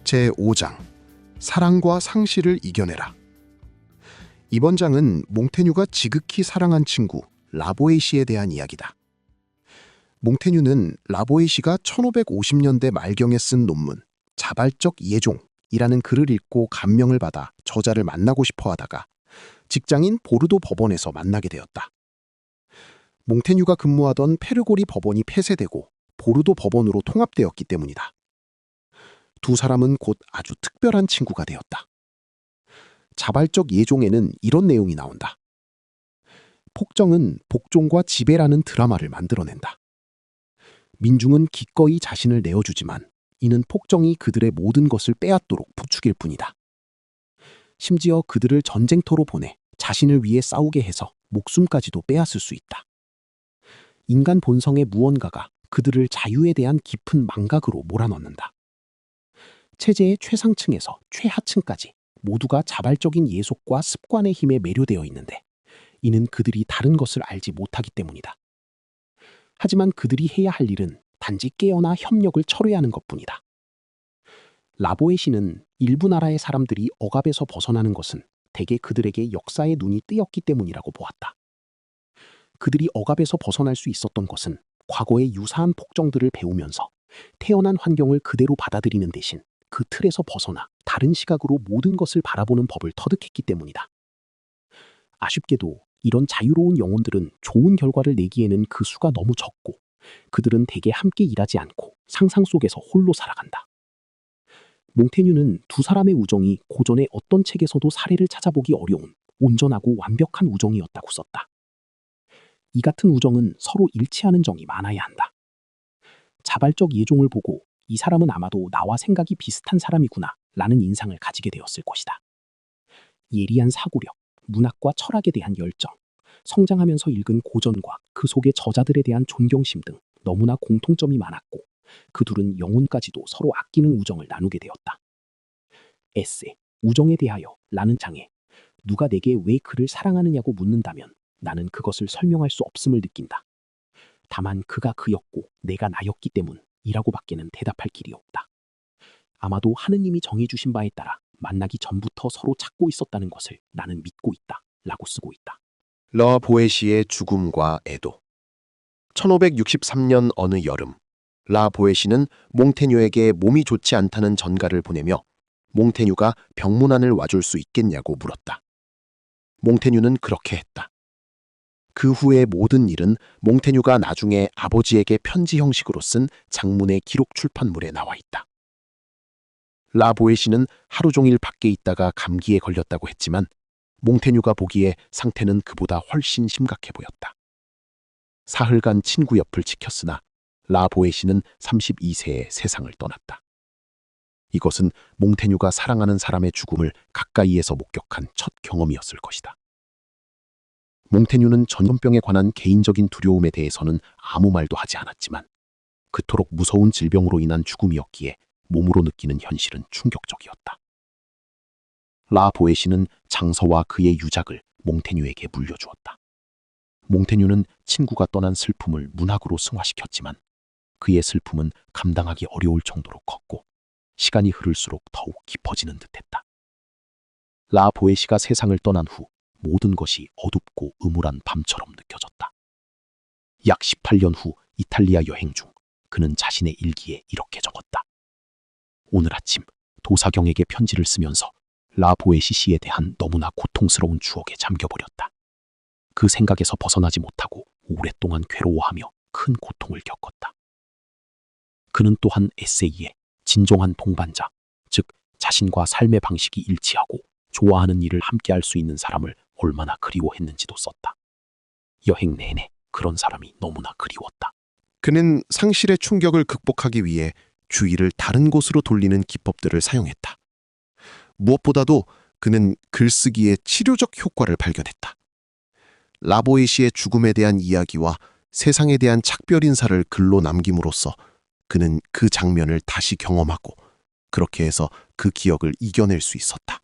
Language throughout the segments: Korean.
제5장 사랑과 상실을 이겨내라. 이번 장은 몽테뉴가 지극히 사랑한 친구 라보에시에 대한 이야기다. 몽테뉴는 라보에시가 1550년대 말경에 쓴 논문 자발적 예종이라는 글을 읽고 감명을 받아 저자를 만나고 싶어 하다가 직장인 보르도 법원에서 만나게 되었다. 몽테뉴가 근무하던 페르고리 법원이 폐쇄되고 보르도 법원으로 통합되었기 때문이다. 두 사람은 곧 아주 특별한 친구가 되었다. 자발적 예종에는 이런 내용이 나온다. 폭정은 복종과 지배라는 드라마를 만들어낸다. 민중은 기꺼이 자신을 내어주지만 이는 폭정이 그들의 모든 것을 빼앗도록 부추길 뿐이다. 심지어 그들을 전쟁터로 보내 자신을 위해 싸우게 해서 목숨까지도 빼앗을 수 있다. 인간 본성의 무언가가 그들을 자유에 대한 깊은 망각으로 몰아넣는다. 체제의 최상층에서 최하층까지 모두가 자발적인 예속과 습관의 힘에 매료되어 있는데 이는 그들이 다른 것을 알지 못하기 때문이다. 하지만 그들이 해야 할 일은 단지 깨어나 협력을 철회하는 것뿐이다. 라보에시는 일부 나라의 사람들이 억압에서 벗어나는 것은 대개 그들에게 역사의 눈이 뜨였기 때문이라고 보았다. 그들이 억압에서 벗어날 수 있었던 것은 과거의 유사한 폭정들을 배우면서 태어난 환경을 그대로 받아들이는 대신 그 틀에서 벗어나 다른 시각으로 모든 것을 바라보는 법을 터득했기 때문이다. 아쉽게도 이런 자유로운 영혼들은 좋은 결과를 내기에는 그 수가 너무 적고 그들은 대개 함께 일하지 않고 상상 속에서 홀로 살아간다. 몽테뉴는 두 사람의 우정이 고전의 어떤 책에서도 사례를 찾아보기 어려운 온전하고 완벽한 우정이었다고 썼다. 이 같은 우정은 서로 일치하는 점이 많아야 한다. 자발적 예종을 보고 이 사람은 아마도 나와 생각이 비슷한 사람이구나 라는 인상을 가지게 되었을 것이다. 예리한 사고력, 문학과 철학에 대한 열정, 성장하면서 읽은 고전과 그 속의 저자들에 대한 존경심 등 너무나 공통점이 많았고 그 둘은 영혼까지도 서로 아끼는 우정을 나누게 되었다. 에세, 우정에 대하여 라는 장에 누가 내게 왜 그를 사랑하느냐고 묻는다면 나는 그것을 설명할 수 없음을 느낀다. 다만 그가 그였고 내가 나였기 때문 이라고 밖에는 대답할 길이 없다. 아마도 하느님이 정해주신 바에 따라 만나기 전부터 서로 찾고 있었다는 것을 나는 믿고 있다 라고 쓰고 있다. 라보에시의 죽음과 애도. 1563년 어느 여름, 라보에시는 몽테뉴에게 몸이 좋지 않다는 전가를 보내며 몽테뉴가 병문안을 와줄 수 있겠냐고 물었다. 몽테뉴는 그렇게 했다. 그 후의 모든 일은 몽테뉴가 나중에 아버지에게 편지 형식으로 쓴 장문의 기록 출판물에 나와 있다. 라보에시는 하루 종일 밖에 있다가 감기에 걸렸다고 했지만 몽테뉴가 보기에 상태는 그보다 훨씬 심각해 보였다. 사흘간 친구 옆을 지켰으나 라보에시는 32세에 세상을 떠났다. 이것은 몽테뉴가 사랑하는 사람의 죽음을 가까이에서 목격한 첫 경험이었을 것이다. 몽테뉴는 전염병에 관한 개인적인 두려움에 대해서는 아무 말도 하지 않았지만 그토록 무서운 질병으로 인한 죽음이었기에 몸으로 느끼는 현실은 충격적이었다. 라보에시는 장서와 그의 유작을 몽테뉴에게 물려주었다. 몽테뉴는 친구가 떠난 슬픔을 문학으로 승화시켰지만 그의 슬픔은 감당하기 어려울 정도로 컸고 시간이 흐를수록 더욱 깊어지는 듯했다. 라보에시가 세상을 떠난 후 모든 것이 어둡고 음울한 밤처럼 느껴졌다. 약 18년 후 이탈리아 여행 중 그는 자신의 일기에 이렇게 적었다. 오늘 아침 도사경에게 편지를 쓰면서 라보에시 씨에 대한 너무나 고통스러운 추억에 잠겨버렸다. 그 생각에서 벗어나지 못하고 오랫동안 괴로워하며 큰 고통을 겪었다. 그는 또한 에세이에 진정한 동반자, 즉 자신과 삶의 방식이 일치하고 좋아하는 일을 함께할 수 있는 사람을 얼마나 그리워했는지도 썼다. 여행 내내 그런 사람이 너무나 그리웠다. 그는 상실의 충격을 극복하기 위해 주의를 다른 곳으로 돌리는 기법들을 사용했다. 무엇보다도 그는 글쓰기의 치료적 효과를 발견했다. 라보에시의 죽음에 대한 이야기와 세상에 대한 작별 인사를 글로 남김으로써 그는 그 장면을 다시 경험하고 그렇게 해서 그 기억을 이겨낼 수 있었다.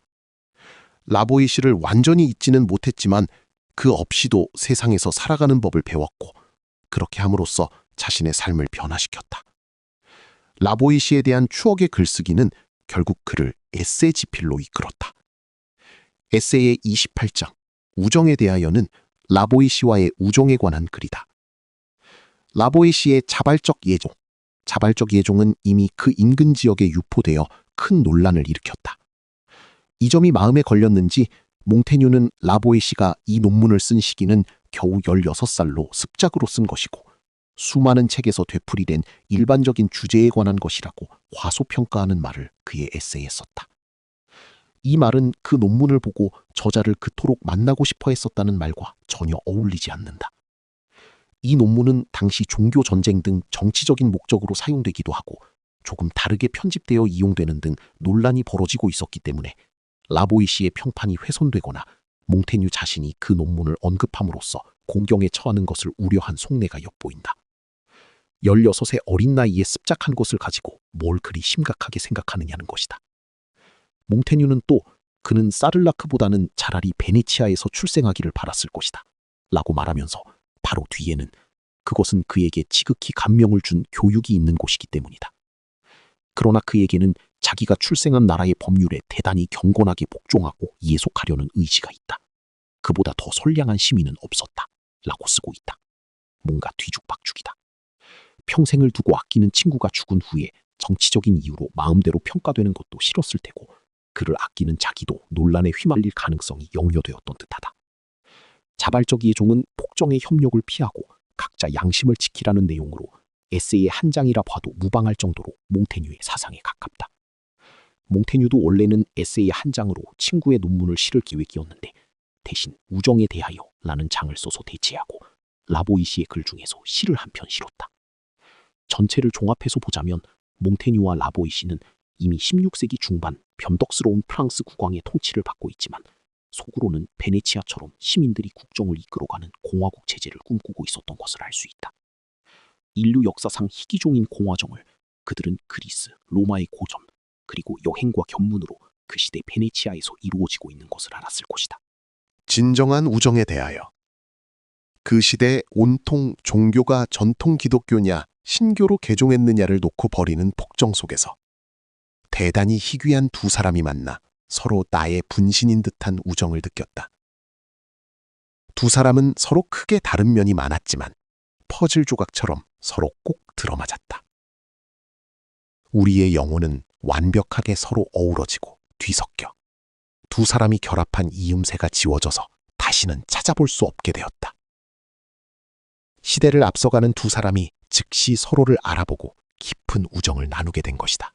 라보에시를 완전히 잊지는 못했지만 그 없이도 세상에서 살아가는 법을 배웠고 그렇게 함으로써 자신의 삶을 변화시켰다. 라보에시에 대한 추억의 글쓰기는 결국 그를 에세 지필로 이끌었다. 에세이의 28장 우정에 대하여는 라보이 씨와의 우정에 관한 글이다. 라보이 씨의 자발적 예종. 자발적 예종은 이미 그 인근 지역에 유포되어 큰 논란을 일으켰다. 이 점이 마음에 걸렸는지 몽테뉴는 라보이 씨가 이 논문을 쓴 시기는 겨우 16살로 습작으로 쓴 것이고 수많은 책에서 되풀이된 일반적인 주제에 관한 것이라고 과소평가하는 말을 그의 에세이에 썼다. 이 말은 그 논문을 보고 저자를 그토록 만나고 싶어 했었다는 말과 전혀 어울리지 않는다. 이 논문은 당시 종교 전쟁 등 정치적인 목적으로 사용되기도 하고 조금 다르게 편집되어 이용되는 등 논란이 벌어지고 있었기 때문에 라보이 씨의 평판이 훼손되거나 몽테뉴 자신이 그 논문을 언급함으로써 공경에 처하는 것을 우려한 속내가 엿보인다. 16의 어린 나이에 습작한 것을 가지고 뭘 그리 심각하게 생각하느냐는 것이다. 몽테뉴는 또 그는 사를라크보다는 차라리 베네치아에서 출생하기를 바랐을 것이다 라고 말하면서 바로 뒤에는 그것은 그에게 지극히 감명을 준 교육이 있는 곳이기 때문이다. 그러나 그에게는 자기가 출생한 나라의 법률에 대단히 경건하게 복종하고 예속하려는 의지가 있다. 그보다 더 선량한 시민은 없었다 라고 쓰고 있다. 뭔가 뒤죽박죽이다. 평생을 두고 아끼는 친구가 죽은 후에 정치적인 이유로 마음대로 평가되는 것도 싫었을 테고 그를 아끼는 자기도 논란에 휘말릴 가능성이 염려되었던 듯하다. 자발적 예종은 폭정의 협력을 피하고 각자 양심을 지키라는 내용으로 에세이의 한 장이라 봐도 무방할 정도로 몽테뉴의 사상에 가깝다. 몽테뉴도 원래는 에세이의 한 장으로 친구의 논문을 실을 계획이었는데 대신 우정에 대하여 라는 장을 써서 대체하고 라보이 씨의 글 중에서 시를 한 편 실었다. 전체를 종합해서 보자면 몽테뉴와 라보이 씨는 이미 16세기 중반 변덕스러운 프랑스 국왕의 통치를 받고 있지만 속으로는 베네치아처럼 시민들이 국정을 이끌어가는 공화국 체제를 꿈꾸고 있었던 것을 알 수 있다. 인류 역사상 희귀종인 공화정을 그들은 그리스, 로마의 고전, 그리고 여행과 견문으로 그 시대 베네치아에서 이루어지고 있는 것을 알았을 것이다. 진정한 우정에 대하여 그 시대 온통 종교가 전통 기독교냐 신교로 개종했느냐를 놓고 벌이는 폭정 속에서 대단히 희귀한 두 사람이 만나 서로 나의 분신인 듯한 우정을 느꼈다. 두 사람은 서로 크게 다른 면이 많았지만 퍼즐 조각처럼 서로 꼭 들어맞았다. 우리의 영혼은 완벽하게 서로 어우러지고 뒤섞여 두 사람이 결합한 이음새가 지워져서 다시는 찾아볼 수 없게 되었다. 시대를 앞서가는 두 사람이 즉시 서로를 알아보고 깊은 우정을 나누게 된 것이다.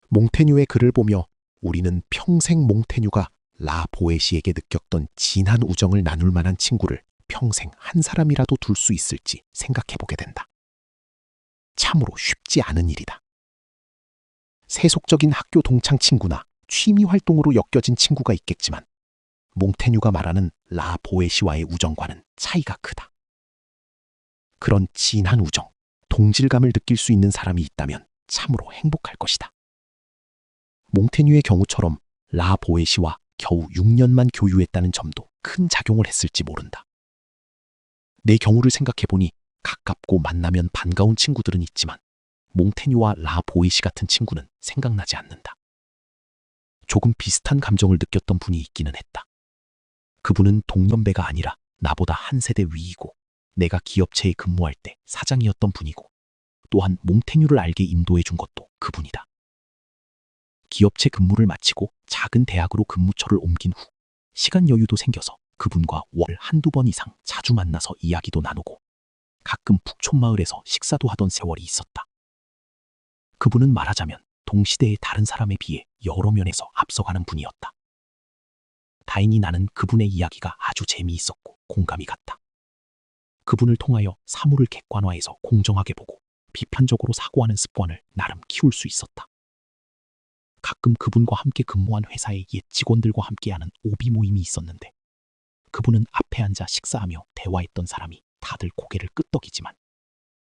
몽테뉴의 글을 보며 우리는 평생 몽테뉴가 라 보에시에게 느꼈던 진한 우정을 나눌 만한 친구를 평생 한 사람이라도 둘 수 있을지 생각해보게 된다. 참으로 쉽지 않은 일이다. 세속적인 학교 동창 친구나 취미 활동으로 엮여진 친구가 있겠지만 몽테뉴가 말하는 라 보에시와의 우정과는 차이가 크다. 그런 진한 우정, 동질감을 느낄 수 있는 사람이 있다면 참으로 행복할 것이다. 몽테뉴의 경우처럼 라 보에시와 겨우 6년만 교유했다는 점도 큰 작용을 했을지 모른다. 내 경우를 생각해보니 가깝고 만나면 반가운 친구들은 있지만 몽테뉴와 라 보에시 같은 친구는 생각나지 않는다. 조금 비슷한 감정을 느꼈던 분이 있기는 했다. 그분은 동년배가 아니라 나보다 한 세대 위이고 내가 기업체에 근무할 때 사장이었던 분이고 또한 몽테뉴를 알게 인도해 준 것도 그분이다. 기업체 근무를 마치고 작은 대학으로 근무처를 옮긴 후 시간 여유도 생겨서 그분과 월 한두 번 이상 자주 만나서 이야기도 나누고 가끔 북촌마을에서 식사도 하던 세월이 있었다. 그분은 말하자면 동시대의 다른 사람에 비해 여러 면에서 앞서가는 분이었다. 다행히 나는 그분의 이야기가 아주 재미있었고 공감이 갔다. 그분을 통하여 사물을 객관화해서 공정하게 보고 비판적으로 사고하는 습관을 나름 키울 수 있었다. 가끔 그분과 함께 근무한 회사의 옛 직원들과 함께하는 오비 모임이 있었는데 그분은 앞에 앉아 식사하며 대화했던 사람이 다들 고개를 끄덕이지만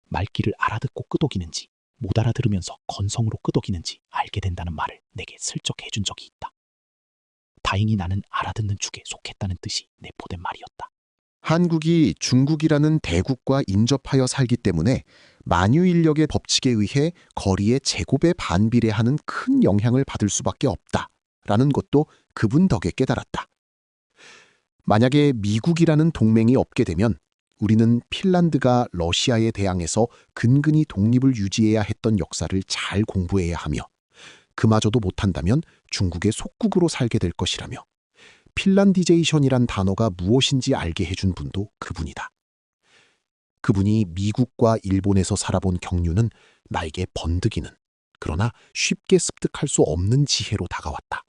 말귀를 알아듣고 끄덕이는지 못 알아들으면서 건성으로 끄덕이는지 알게 된다는 말을 내게 슬쩍 해준 적이 있다. 다행히 나는 알아듣는 축에 속했다는 뜻이 내포된 말이었다. 한국이 중국이라는 대국과 인접하여 살기 때문에 만유인력의 법칙에 의해 거리의 제곱에 반비례하는 큰 영향을 받을 수밖에 없다라는 것도 그분 덕에 깨달았다. 만약에 미국이라는 동맹이 없게 되면 우리는 핀란드가 러시아에 대항해서 근근히 독립을 유지해야 했던 역사를 잘 공부해야 하며 그마저도 못한다면 중국의 속국으로 살게 될 것이라며 핀란디제이션이란 단어가 무엇인지 알게 해준 분도 그분이다. 그분이 미국과 일본에서 살아본 경륜은 나에게 번득이는 그러나 쉽게 습득할 수 없는 지혜로 다가왔다.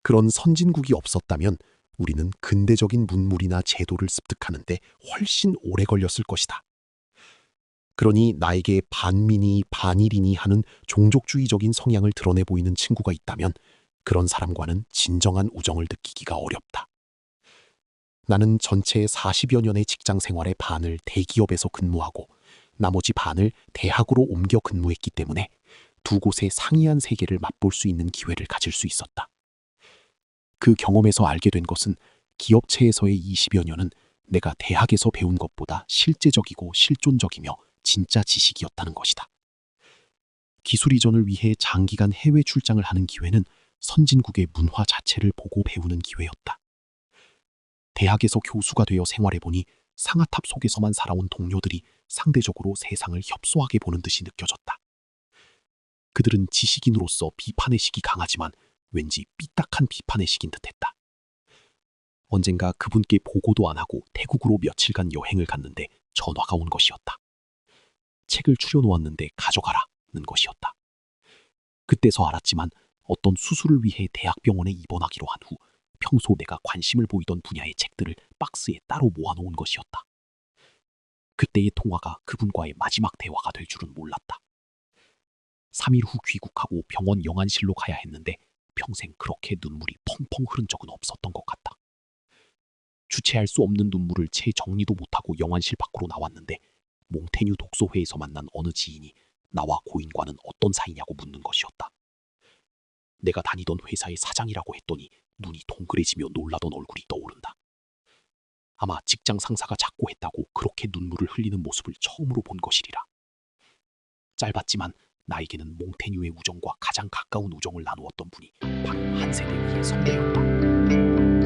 그런 선진국이 없었다면 우리는 근대적인 문물이나 제도를 습득하는데 훨씬 오래 걸렸을 것이다. 그러니 나에게 반민이 반일이니 하는 종족주의적인 성향을 드러내 보이는 친구가 있다면 그런 사람과는 진정한 우정을 느끼기가 어렵다. 나는 전체 40여 년의 직장 생활의 반을 대기업에서 근무하고 나머지 반을 대학으로 옮겨 근무했기 때문에 두 곳의 상이한 세계를 맛볼 수 있는 기회를 가질 수 있었다. 그 경험에서 알게 된 것은 기업체에서의 20여 년은 내가 대학에서 배운 것보다 실제적이고 실존적이며 진짜 지식이었다는 것이다. 기술 이전을 위해 장기간 해외 출장을 하는 기회는 선진국의 문화 자체를 보고 배우는 기회였다. 대학에서 교수가 되어 생활해보니 상아탑 속에서만 살아온 동료들이 상대적으로 세상을 협소하게 보는 듯이 느껴졌다. 그들은 지식인으로서 비판의식이 강하지만 왠지 삐딱한 비판의식인 듯했다. 언젠가 그분께 보고도 안 하고 태국으로 며칠간 여행을 갔는데 전화가 온 것이었다. 책을 추려놓았는데 가져가라는 것이었다. 그때서 알았지만 어떤 수술을 위해 대학병원에 입원하기로 한 후 평소 내가 관심을 보이던 분야의 책들을 박스에 따로 모아놓은 것이었다. 그때의 통화가 그분과의 마지막 대화가 될 줄은 몰랐다. 3일 후 귀국하고 병원 영안실로 가야 했는데 평생 그렇게 눈물이 펑펑 흐른 적은 없었던 것 같다. 주체할 수 없는 눈물을 채 정리도 못하고 영안실 밖으로 나왔는데 몽테뉴 독서회에서 만난 어느 지인이 나와 고인과는 어떤 사이냐고 묻는 것이었다. 내가 다니던 회사의 사장이라고 했더니 눈이 동그래지며 놀라던 얼굴이 떠오른다. 아마 직장 상사가 자꾸 했다고 그렇게 눈물을 흘리는 모습을 처음으로 본 것이리라. 짧았지만 나에게는 몽테뉴의 우정과 가장 가까운 우정을 나누었던 분이 바로 한 세대 위의 선배였다.